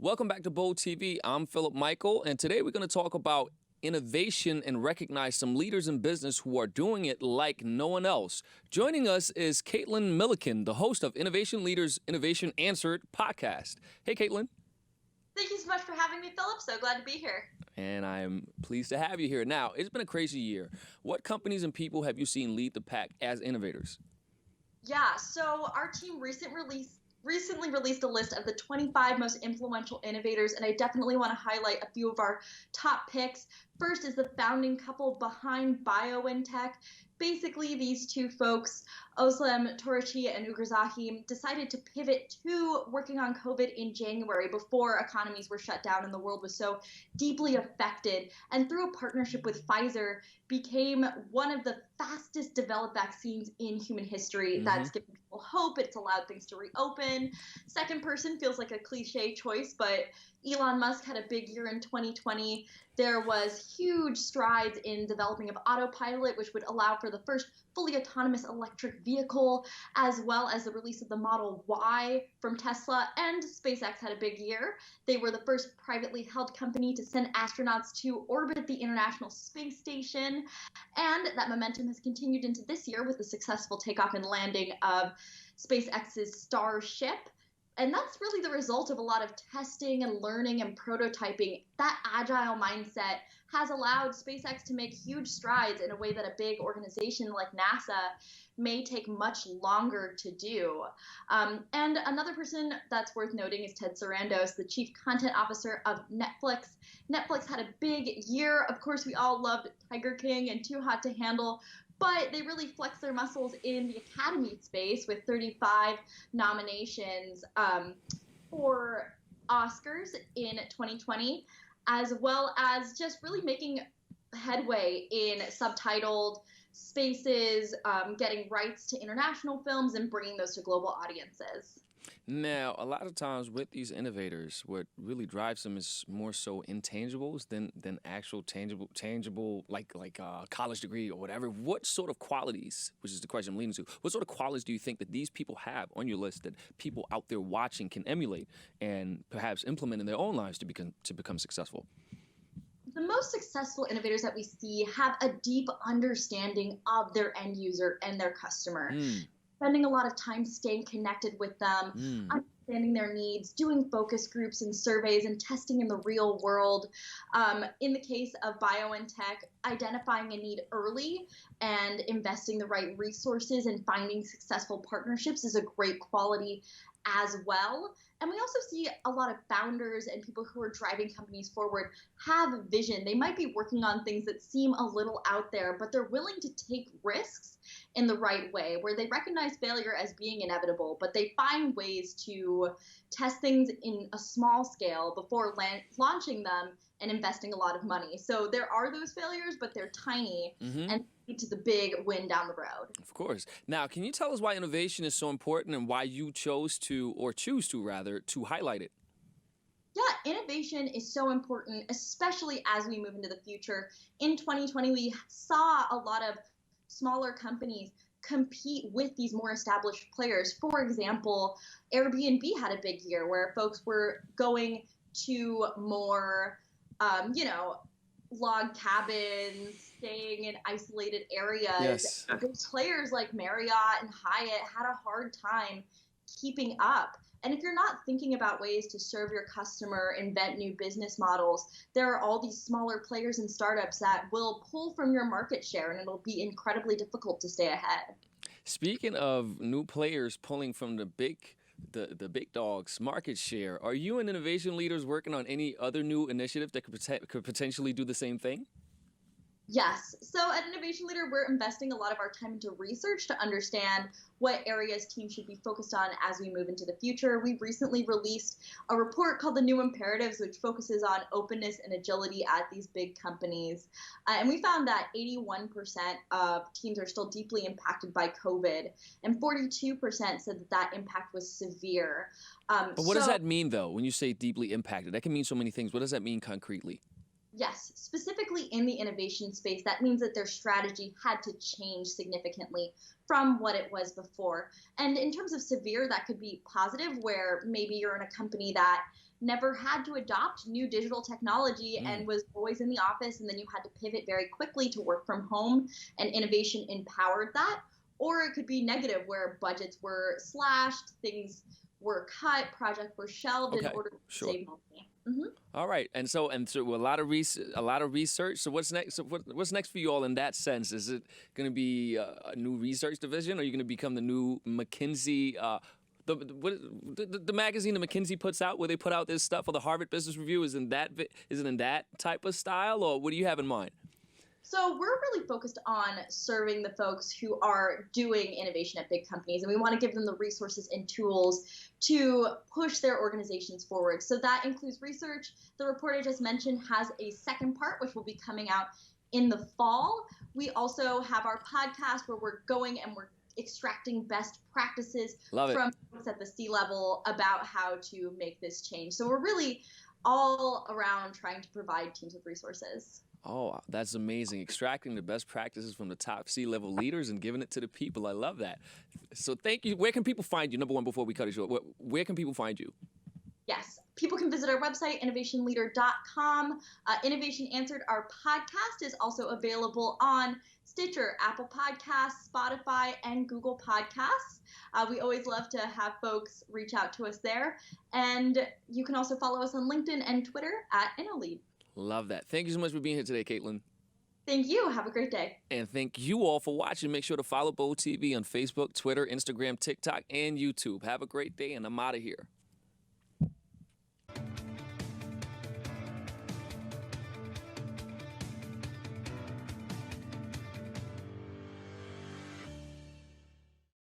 Welcome back to Bold TV. I'm Philip Michael, and today we're going to talk about innovation and recognize some leaders in business who are doing it like no one else. Joining us is Kaitlin Milliken, the host of Innovation Leaders Innovation Answered podcast. Hey, Kaitlin. Thank you so much for having me, Philip. So glad to be here. And I'm pleased to have you here. Now, it's been a crazy year. What companies and people have you seen lead the pack as innovators? Yeah, so our team recently released a list of the 25 most influential innovators, and I definitely want to highlight a few of our top picks. First is the founding couple behind BioNTech. Basically, these two folks, Ozlem, Tureci, and Ugur, decided to pivot to working on COVID in January before economies were shut down and the world was so deeply affected. And through a partnership with Pfizer, became one of the fastest developed vaccines in human history. That's given people hope. It's allowed things to reopen. Second person feels like a cliche choice, but Elon Musk had a big year in 2020. There was huge strides in developing of autopilot, which would allow for the first fully autonomous electric vehicle, as well as the release of the Model Y from Tesla. And SpaceX had a big year. They were the first privately held company to send astronauts to orbit the International Space Station. And that momentum has continued into this year with the successful takeoff and landing of SpaceX's Starship. And that's really the result of a lot of testing and learning and prototyping. That agile mindset has allowed SpaceX to make huge strides in a way that a big organization like NASA may take much longer to do. And another person that's worth noting is Ted Sarandos, the chief content officer of Netflix. Netflix had a big year. Of course, we all loved Tiger King and Too Hot to Handle, but they really flexed their muscles in the Academy space with 35 nominations for Oscars in 2020, as well as just really making headway in subtitled spaces, getting rights to international films and bringing those to global audiences. Now, a lot of times with these innovators, what really drives them is more so intangibles than actual tangible like a college degree or whatever. What sort of qualities, which is the question I'm leading to, what sort of qualities do you think that these people have on your list that people out there watching can emulate and perhaps implement in their own lives to become successful? The most successful innovators that we see have a deep understanding of their end user and their customer. Spending a lot of time staying connected with them, understanding their needs, doing focus groups and surveys and testing in the real world. In the case of BioNTech, identifying a need early and investing the right resources and finding successful partnerships is a great quality as well. And we also see a lot of founders and people who are driving companies forward have a vision. They might be working on things that seem a little out there, but they're willing to take risks in the right way, where they recognize failure as being inevitable, but they find ways to test things in a small scale before launching them and investing a lot of money. So there are those failures, but they're tiny and lead to the big win down the road. Of course. Now, can you tell us why innovation is so important and why you choose to highlight it? Yeah, innovation is so important, especially as we move into the future. In 2020, we saw a lot of smaller companies compete with these more established players. For example, Airbnb had a big year where folks were going to more, log cabins, staying in isolated areas. Yes. Those players like Marriott and Hyatt had a hard time keeping up. And if you're not thinking about ways to serve your customer, invent new business models, there are all these smaller players and startups that will pull from your market share, and it'll be incredibly difficult to stay ahead. Speaking of new players pulling from the big dogs' market share, are you and innovation leaders working on any other new initiative that could potentially do the same thing? Yes. So at Innovation Leader, we're investing a lot of our time into research to understand what areas teams should be focused on as we move into the future. We recently released a report called The New Imperatives, which focuses on openness and agility at these big companies. And we found that 81% of teams are still deeply impacted by COVID, and 42% said that impact was severe. But what does that mean, though, when you say deeply impacted? That can mean so many things. What does that mean concretely? Yes, specifically in the innovation space, that means that their strategy had to change significantly from what it was before. And in terms of severe, that could be positive, where maybe you're in a company that never had to adopt new digital technology and was always in the office, and then you had to pivot very quickly to work from home, and innovation empowered that. Or it could be negative, where budgets were slashed, things were cut, projects were shelved in Okay, order to sure. save money. Mm-hmm. All right, and so a lot of research. So what's next? So what's next for you all in that sense? Is it going to be a new research division, or are you going to become the new McKinsey? The magazine that McKinsey puts out, where they put out this stuff for the Harvard Business Review, is it in that type of style, or what do you have in mind? So we're really focused on serving the folks who are doing innovation at big companies, and we want to give them the resources and tools to push their organizations forward. So that includes research. The report I just mentioned has a second part, which will be coming out in the fall. We also have our podcast where we're going and we're extracting best practices from folks at the C-level about how to make this change. So we're really all around trying to provide teams with resources. Oh, that's amazing. Extracting the best practices from the top C-level leaders and giving it to the people. I love that. So thank you. Where can people find you? Number one, before we cut it short, where can people find you? Yes, people can visit our website, innovationleader.com. Innovation Answered, our podcast, is also available on Stitcher, Apple Podcasts, Spotify, and Google Podcasts. We always love to have folks reach out to us there. And you can also follow us on LinkedIn and Twitter at InnoLead. Love that. Thank you so much for being here today, Kaitlin. Thank you. Have a great day. And thank you all for watching. Make sure to follow Bold TV on Facebook, Twitter, Instagram, TikTok, and YouTube. Have a great day, and I'm out of here.